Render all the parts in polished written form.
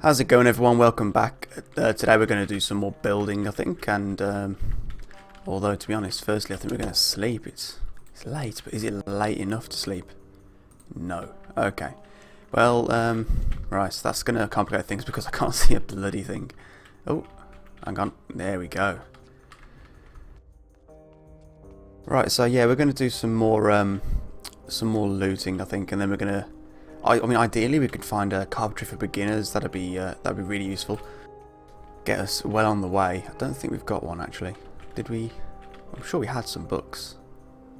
How's it going, everyone? Welcome back. Today we're going to do some more building, I think, and although to be honest, firstly I think we're going to sleep. It's late, but is it late enough to sleep? No. Okay. Well, right, so that's going to complicate things because I can't see a bloody thing. Oh, hang on. There we go. Right, so yeah, we're going to do some more looting, I think, and then we're going to. I mean, ideally we could find a carpentry for beginners. That'd be really useful. Get us well on the way. I don't think we've got one actually. Did we? I'm sure we had some books.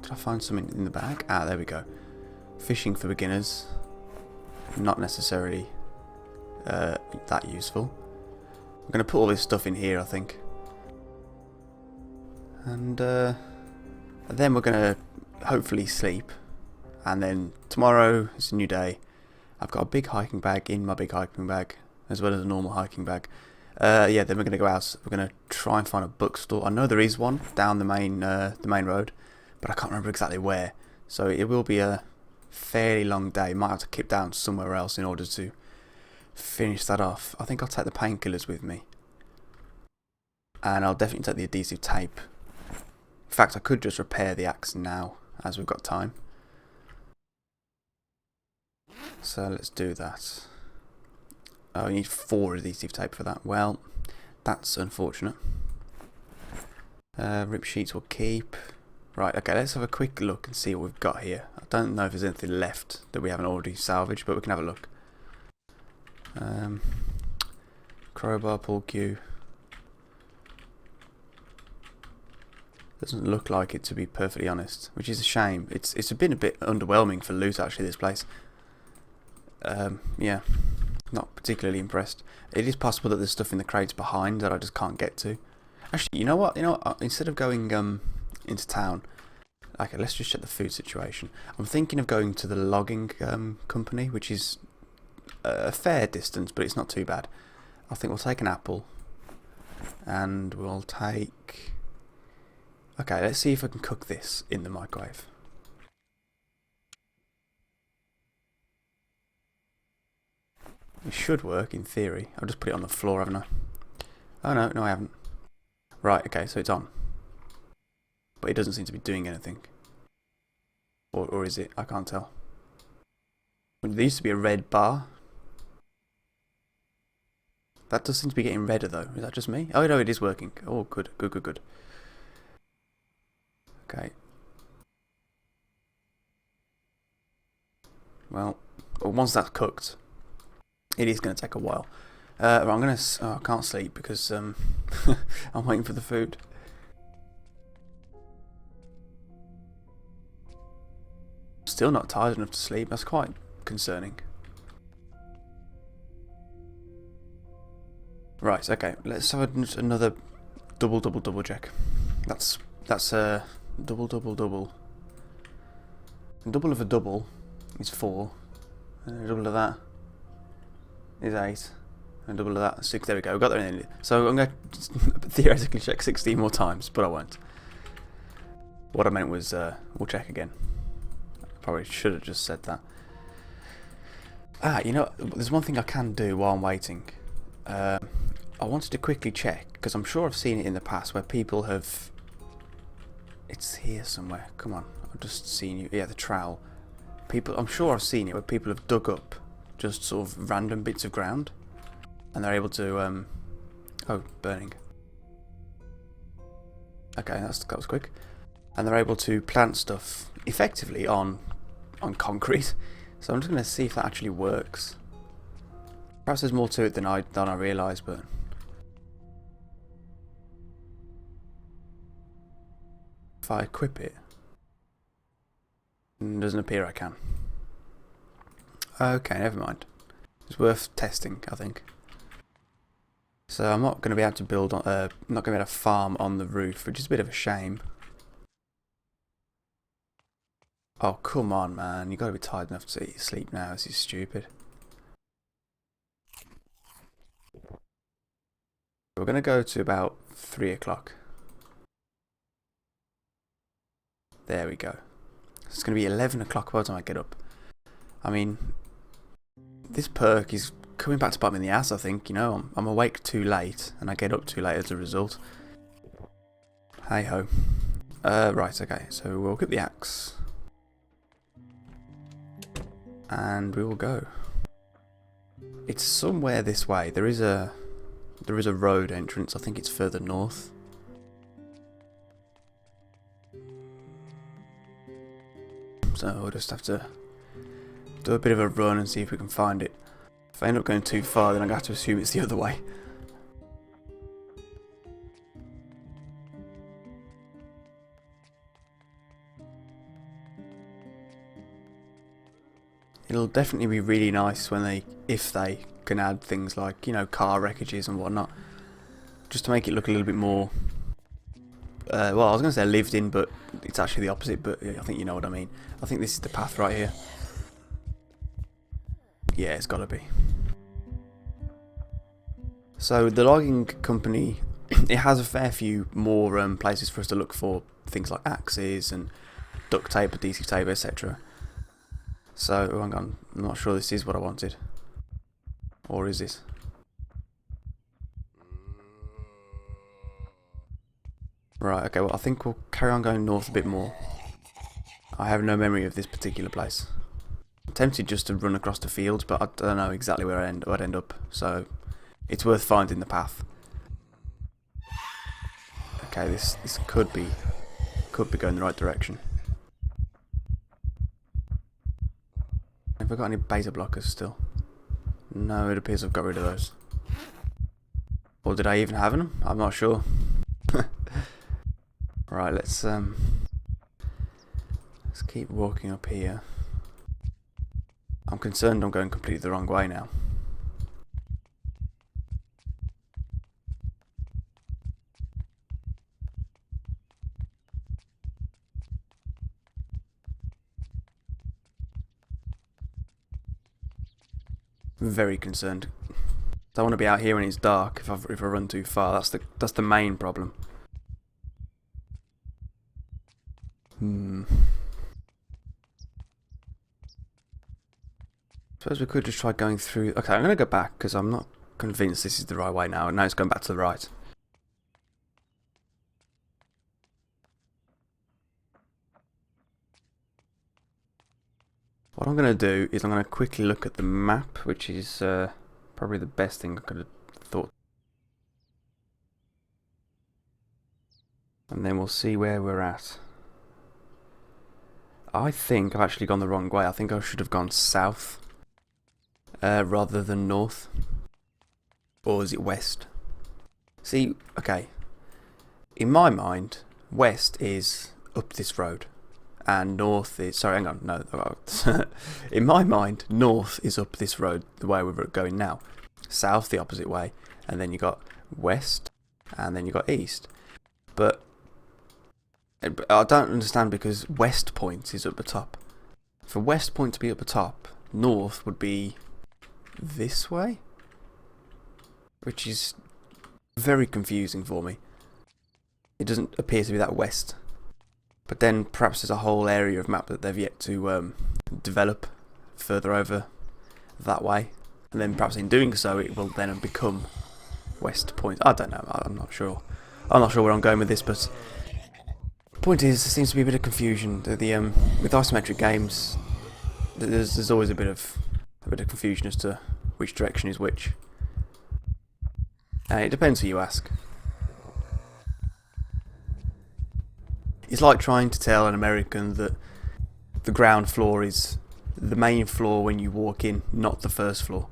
Did I find some in the bag? Ah, there we go. Fishing for beginners. Not necessarily that useful. I'm going to put all this stuff in here, I think. And then we're going to hopefully sleep. And then tomorrow is a new day. I've got a big hiking bag in my big hiking bag, as well as a normal hiking bag. Yeah, then we're going to go out. We're going to try and find a bookstore. I know there is one down the main road, but I can't remember exactly where. So it will be a fairly long day. Might have to keep down somewhere else in order to finish that off. I think I'll take the painkillers with me, and I'll definitely take the adhesive tape. In fact, I could just repair the axe now, as we've got time. So let's do that. Oh, we need 4 adhesive tape for that. Well, that's unfortunate. Rip sheets will keep. Right, okay, let's have a quick look and see what we've got here. I don't know if there's anything left that we haven't already salvaged, but we can have a look. Crowbar, pull cue. Doesn't look like it, to be perfectly honest, which is a shame. It's been a bit underwhelming for loot actually, this place. Yeah, not particularly impressed. It is possible that there's stuff in the crates behind that I just can't get to. Actually, you know what? Instead of going into town, okay, let's just check the food situation. I'm thinking of going to the logging company, which is a fair distance, but it's not too bad. I think we'll take an apple, and we'll take. Okay, let's see if I can cook this in the microwave. It should work in theory. I'll just put it on the floor, haven't I? Oh no, I haven't. Right, okay, so it's on. But it doesn't seem to be doing anything. Or is it? I can't tell. There used to be a red bar. That does seem to be getting redder though. Is that just me? Oh no, it is working. Oh, good. Okay. Well, once that's cooked, it is going to take a while. I'm going to. Oh, I can't sleep because I'm waiting for the food. Still not tired enough to sleep. That's quite concerning. Right. Okay. Let's have another double check. That's a double. Double of a double is 4. And a double of that is 8. And double of that is 6. There we go. We got there in the end. So I'm going to theoretically check 16 more times, but I won't. What I meant was we'll check again. Probably should have just said that. Ah, you know, there's one thing I can do while I'm waiting. I wanted to quickly check, because I'm sure I've seen it in the past where people have... It's here somewhere. Come on. I've just seen you. Yeah, the trowel. I'm sure I've seen it where people have dug up just sort of random bits of ground. And they're able to... Oh, burning. Okay, that was quick. And they're able to plant stuff effectively on concrete. So I'm just going to see if that actually works. Perhaps there's more to it than I realise, but... If I equip it... It doesn't appear I can. Okay, never mind. It's worth testing, I think. So I'm not going to be able to build on... not going to be able to farm on the roof, which is a bit of a shame. Oh, come on, man. You've got to be tired enough to sleep now. This is stupid. We're going to go to about 3 o'clock. There we go. It's going to be 11 o'clock by the time I get up. I mean, this perk is coming back to bite me in the ass, I think. You know, I'm awake too late, and I get up too late as a result. Hey ho. Right, okay, so we'll get the axe. And we will go. It's somewhere this way. There is a road entrance. I think it's further north. So we'll just have to do a bit of a run and see if we can find it. If I end up going too far, then I'm going to have to assume it's the other way. It'll definitely be really nice when if they can add things like, you know, car wreckages and whatnot, just to make it look a little bit more, well, I was going to say lived in, but it's actually the opposite, but I think you know what I mean. I think this is the path right here. Yeah, it's got to be. So the logging company, it has a fair few more places for us to look for things like axes and duct tape, adhesive tape, etc. So, hang on, I'm not sure this is what I wanted. Or is this? Right, okay, well I think we'll carry on going north a bit more. I have no memory of this particular place. I'm tempted just to run across the fields, but I don't know exactly where I'd end up, so it's worth finding the path. Okay, this could be going the right direction. Have I got any beta blockers still? No, it appears I've got rid of those. Or did I even have them? I'm not sure. Right, let's keep walking up here. I'm concerned I'm going completely the wrong way now. Very concerned. I don't want to be out here when it's dark if I run too far. That's the main problem. Suppose we could just try going through. Okay, I'm going to go back because I'm not convinced this is the right way now. Now it's going back to the right. What I'm going to do is I'm going to quickly look at the map, which is probably the best thing I could have thought. And then we'll see where we're at. I think I've actually gone the wrong way. I think I should have gone south rather than north. Or is it west? See, okay. In my mind, west is up this road. And north is... Sorry, hang on. No. In my mind, north is up this road, the way we're going now. South, the opposite way. And then you got west. And then you got east. But I don't understand because West Point is up the top. For West Point to be up the top, north would be this way? Which is very confusing for me. It doesn't appear to be that west. But then perhaps there's a whole area of map that they've yet to develop further over that way. And then perhaps in doing so it will then become West Point. I don't know, I'm not sure. I'm not sure where I'm going with this, but point is, there seems to be a bit of confusion. With isometric games, there's always a bit of confusion as to which direction is which. It depends who you ask. It's like trying to tell an American that the ground floor is the main floor when you walk in, not the first floor.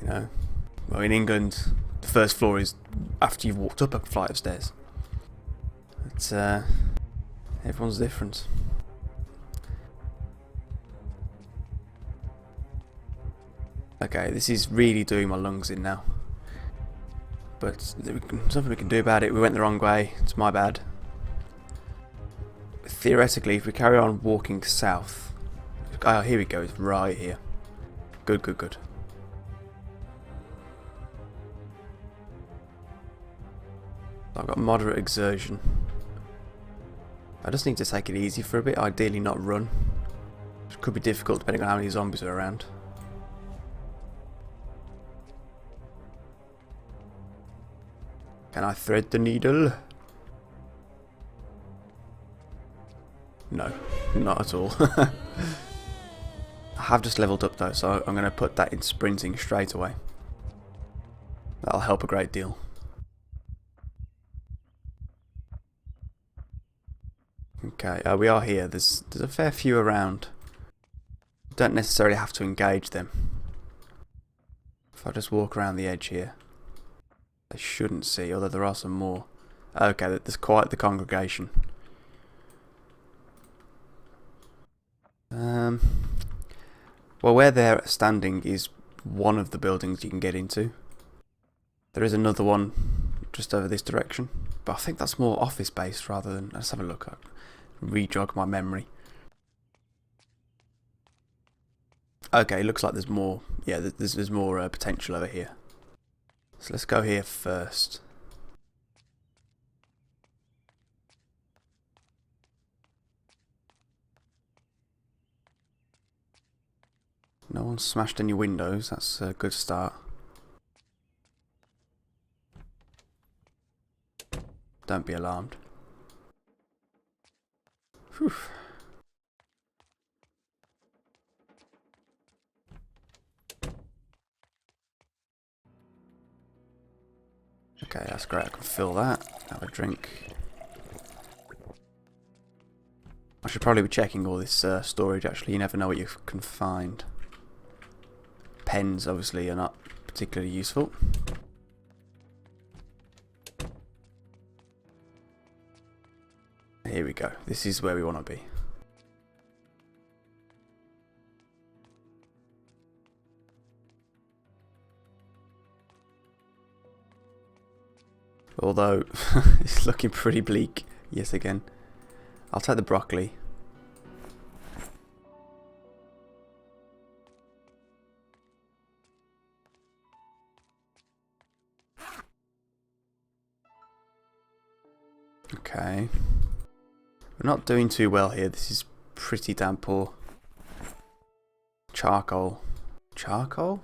You know, well, in England, the first floor is after you've walked up a flight of stairs. It's everyone's different. Okay, this is really doing my lungs in now. But there's nothing we can do about it. We went the wrong way. It's my bad. Theoretically, if we carry on walking south... Oh, here we go. It's right here. Good, good, good. I've got moderate exertion. I just need to take it easy for a bit. Ideally not run. Which could be difficult depending on how many zombies are around. Can I thread the needle? No, not at all. I have just leveled up though, so I'm going to put that in sprinting straight away. That'll help a great deal. Okay, we are here. There's a fair few around. Don't necessarily have to engage them. If I just walk around the edge here, they shouldn't see, although there are some more. Okay, there's quite the congregation. Well, where they're standing is one of the buildings you can get into. There is another one just over this direction, but I think that's more office based rather than. Let's have a look. Re-jog my memory. Okay, looks like there's more. Yeah, there's more potential over here. So let's go here first. No one smashed any windows. That's a good start. Don't be alarmed. Whew. Okay, that's great. I can fill that. Have a drink. I should probably be checking all this storage actually. You never know what you can find. Pens obviously are not particularly useful. Here we go. This is where we want to be. Although, it's looking pretty bleak, yes again. I'll take the broccoli. Okay. We're not doing too well here. This is pretty damn poor. Charcoal. Charcoal?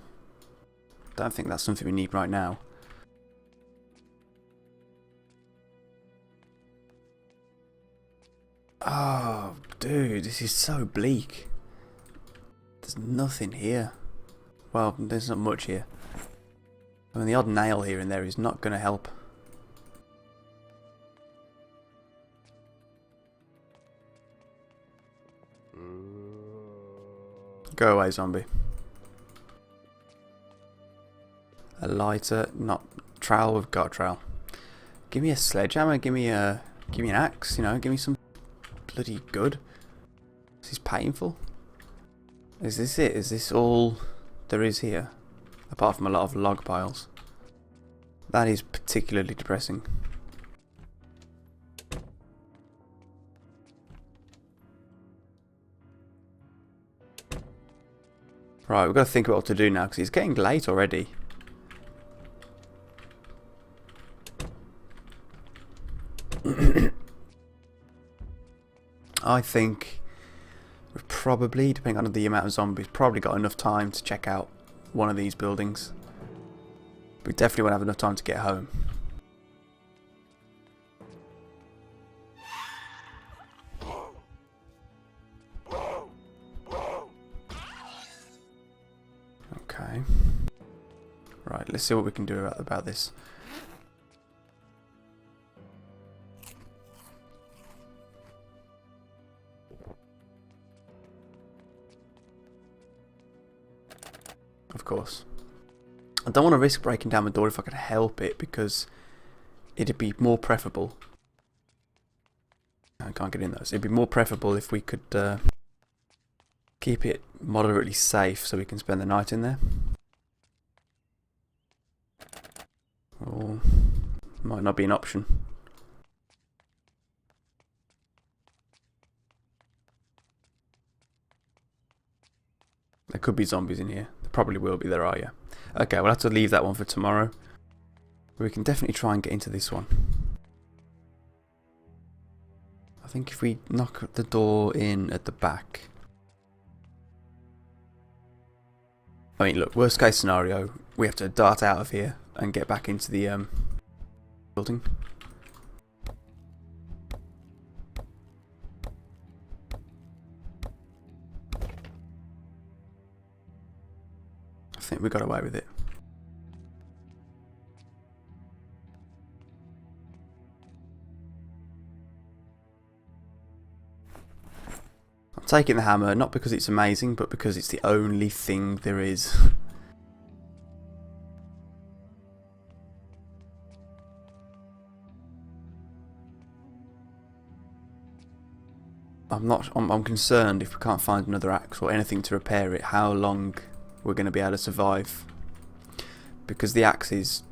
Don't think that's something we need right now. Oh, dude, this is so bleak. There's nothing here. Well, there's not much here. I mean, the odd nail here and there is not going to help. Go away, zombie. A lighter, not trowel. We've got a trowel. Give me a sledgehammer. Give me an axe. You know, give me some bloody good. This is painful. Is this it? Is this all there is here? Apart from a lot of log piles. That is particularly depressing. Right, we've got to think about what to do now because it's getting late already. I think we've probably, depending on the amount of zombies, probably got enough time to check out one of these buildings. We definitely won't have enough time to get home. Okay. Right, let's see what we can do about this. Of course. I don't want to risk breaking down the door if I could help it, because it'd be more preferable. I can't get in those. It'd be more preferable if we could keep it moderately safe so we can spend the night in there. Or might not be an option. There could be zombies in here. There probably will be, there are, yeah. Okay, we'll have to leave that one for tomorrow. We can definitely try and get into this one. I think if we knock the door in at the back. I mean, look, worst case scenario, we have to dart out of here and get back into the building. I think we got away with it. I'm taking the hammer, not because it's amazing, but because it's the only thing there is. I'm concerned if we can't find another axe or anything to repair it, how long we're going to be able to survive. Because the axe is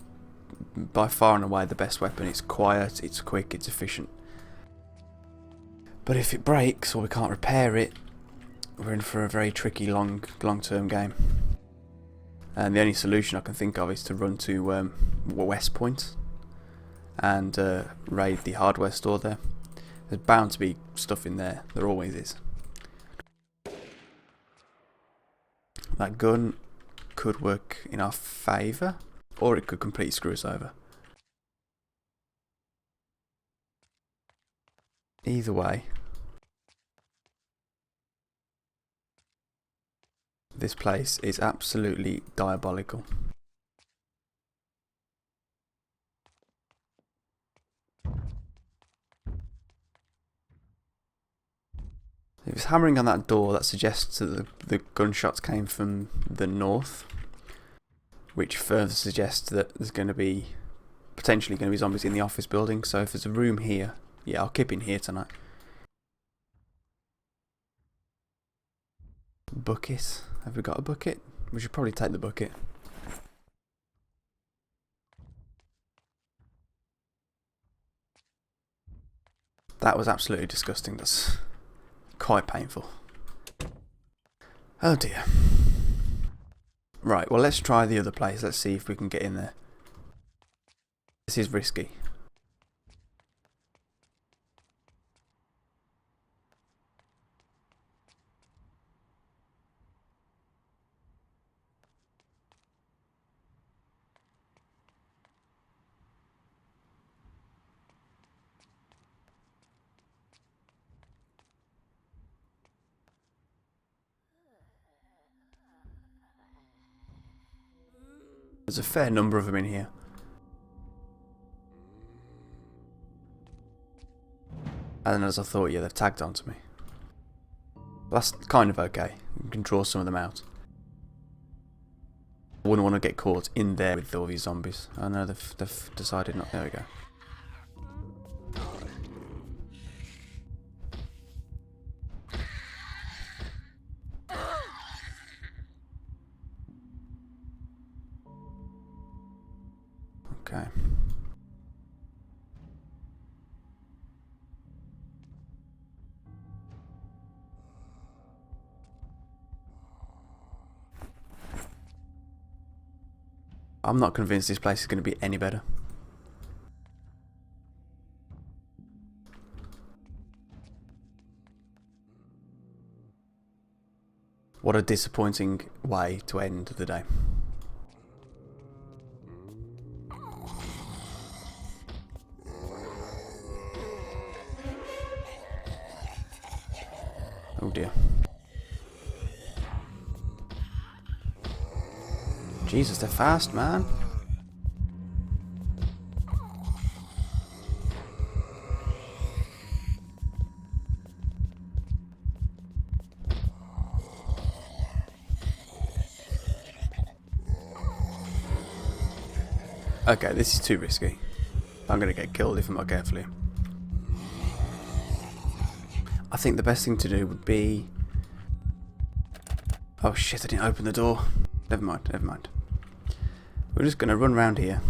by far and away the best weapon. It's quiet, it's quick, it's efficient. But if it breaks or we can't repair it, we're in for a very tricky long-term game. And the only solution I can think of is to run to West Point and raid the hardware store there. There's bound to be stuff in there. There always is. That gun could work in our favour, or it could completely screw us over. Either way, this place is absolutely diabolical. If it's hammering on that door, that suggests that the gunshots came from the north, which further suggests that there's going to be potentially going to be zombies in the office building. So if there's a room here, yeah, I'll keep in here tonight. Bucket. Have we got a bucket? We should probably take the bucket. That was absolutely disgusting. That's quite painful. Oh dear. Right, well let's try the other place. Let's see if we can get in there. This is risky. There's a fair number of them in here. And as I thought, yeah, they've tagged onto me. That's kind of okay. You can draw some of them out. I wouldn't want to get caught in there with all these zombies. Oh no, they've decided not. There we go. Okay. I'm not convinced this place is going to be any better. What a disappointing way to end the day. Oh dear. Jesus, they're fast, man. Okay, this is too risky. I'm going to get killed if I'm not careful here. I think the best thing to do would be... Oh shit, I didn't open the door. Never mind, never mind. We're just going to run around here.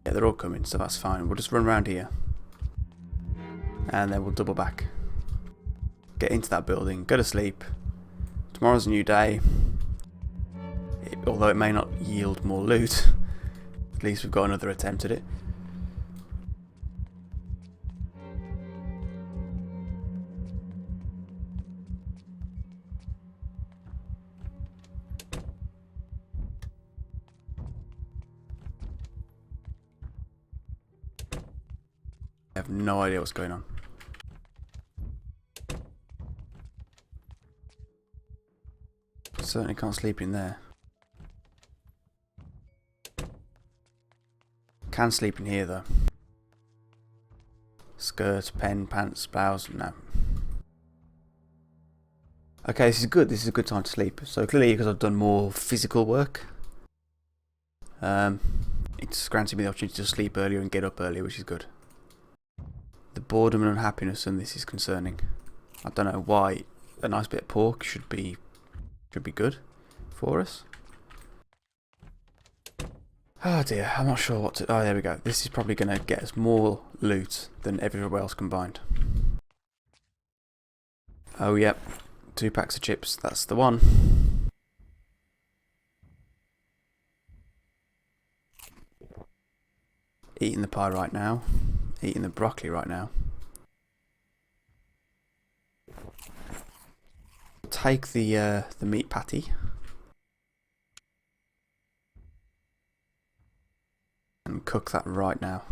Yeah, they're all coming, so that's fine. We'll just run around here. And then we'll double back. Get into that building, go to sleep. Tomorrow's a new day. Although it may not yield more loot, at least we've got another attempt at it. have no idea what's going on. Certainly can't sleep in there. Can sleep in here though. Skirt, pen, pants, blouse, no. Okay, this is good. This is a good time to sleep. So clearly because I've done more physical work, it's granted me the opportunity to sleep earlier and get up earlier, which is good. The boredom and unhappiness in this is concerning. I don't know why a nice bit of pork should be good for us. Oh dear, I'm not sure what to... Oh, there we go. This is probably going to get us more loot than everywhere else combined. Oh, yep. 2 packs of chips. That's the one. Eating the pie right now. Eating the broccoli right now. Take the meat patty. And cook that right now.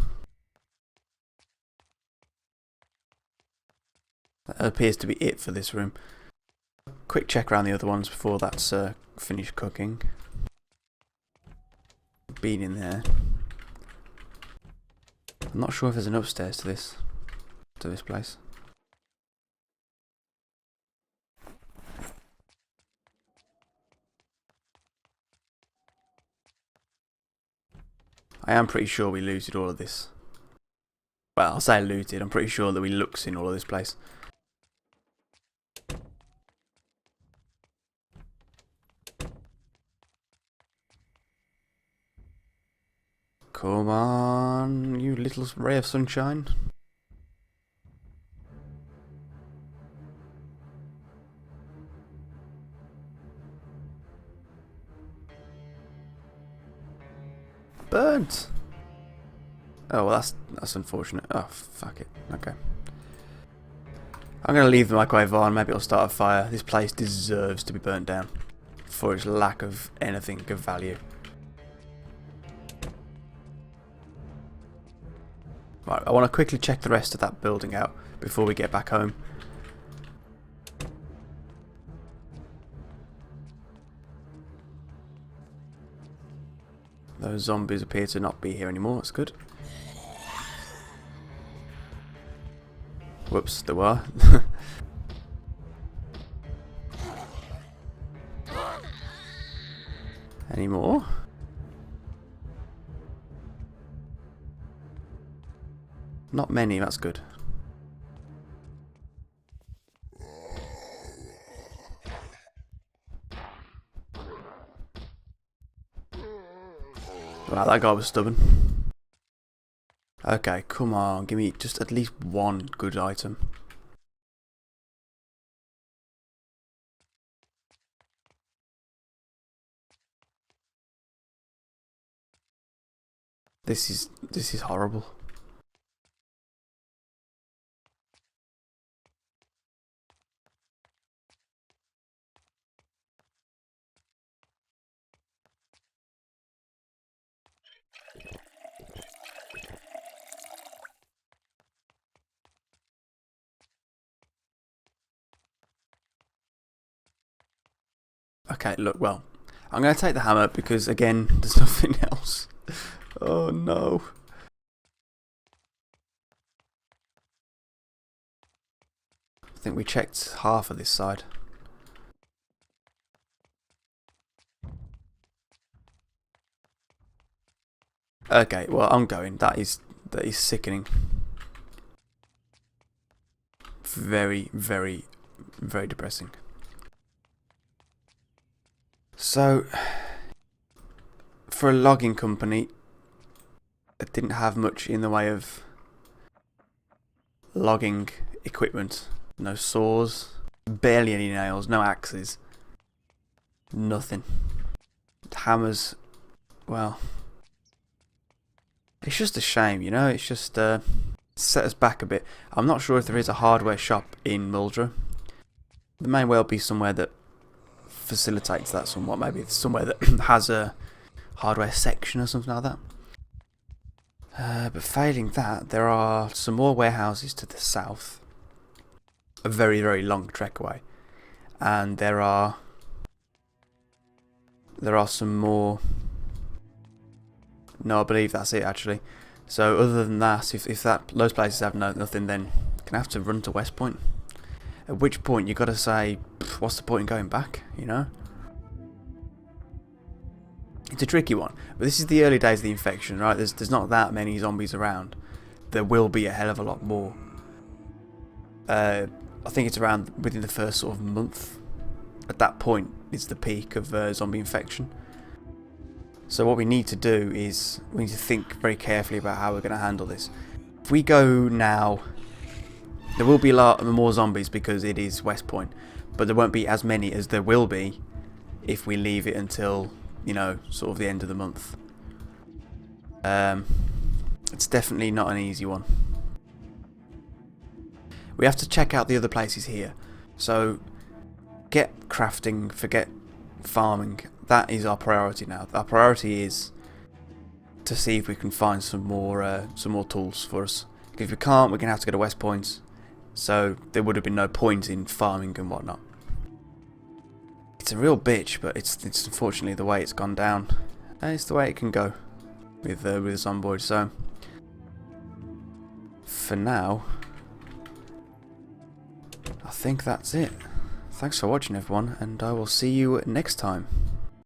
That appears to be it for this room. Quick check around the other ones before that's finished cooking. Bean in there. I'm not sure if there's an upstairs to this place. I am pretty sure we looted all of this. Well, I'll say looted. I'm pretty sure that we looks in all of this place. Come on, you little ray of sunshine. Burnt! Oh, well, that's unfortunate. Oh, fuck it. Okay. I'm going to leave the microwave on. Maybe it'll start a fire. This place deserves to be burnt down for its lack of anything of value. Right, I want to quickly check the rest of that building out before we get back home. Those zombies appear to not be here anymore, that's good. Whoops, there were. Any more? Not many, that's good. Wow, that guy was stubborn. Okay, come on, give me just at least one good item. This is horrible. Okay, look, well, I'm going to take the hammer because, again, there's nothing else. Oh, no. I think we checked half of this side. Okay, well, I'm going. That is sickening. Very, very, very depressing. So, for a logging company, it didn't have much in the way of logging equipment. No saws, barely any nails, no axes, nothing. Hammers, well, it's just a shame, you know, it's just set us back a bit. I'm not sure if there is a hardware shop in Muldra. There may well be somewhere that facilitates that somewhat, maybe somewhere that has a hardware section or something like that. But failing that, there are some more warehouses to the south. A very, very long trek away. And there are some more. No, I believe that's it actually. So other than that, if those places have nothing, then you're gonna have to run to West Point. At which point you got to say, what's the point in going back? You know, it's a tricky one. But this is the early days of the infection, right? There's not that many zombies around. There will be a hell of a lot more. I think it's around within the first sort of month. At that point, it's the peak of zombie infection. So what we need to do is we need to think very carefully about how we're going to handle this. If we go now, there will be a lot more zombies because it is West Point, but there won't be as many as there will be if we leave it until, you know, sort of the end of the month. It's definitely not an easy one. We have to check out the other places here. So get crafting, forget farming. That is our priority now. Our priority is to see if we can find some more tools for us. If we can't, we're gonna have to go to West Point. So there would have been no point in farming and whatnot. It's a real bitch, but it's unfortunately the way it's gone down. It's the way it can go with Zomboid. So for now, I think that's it. Thanks for watching everyone, and I will see you next time.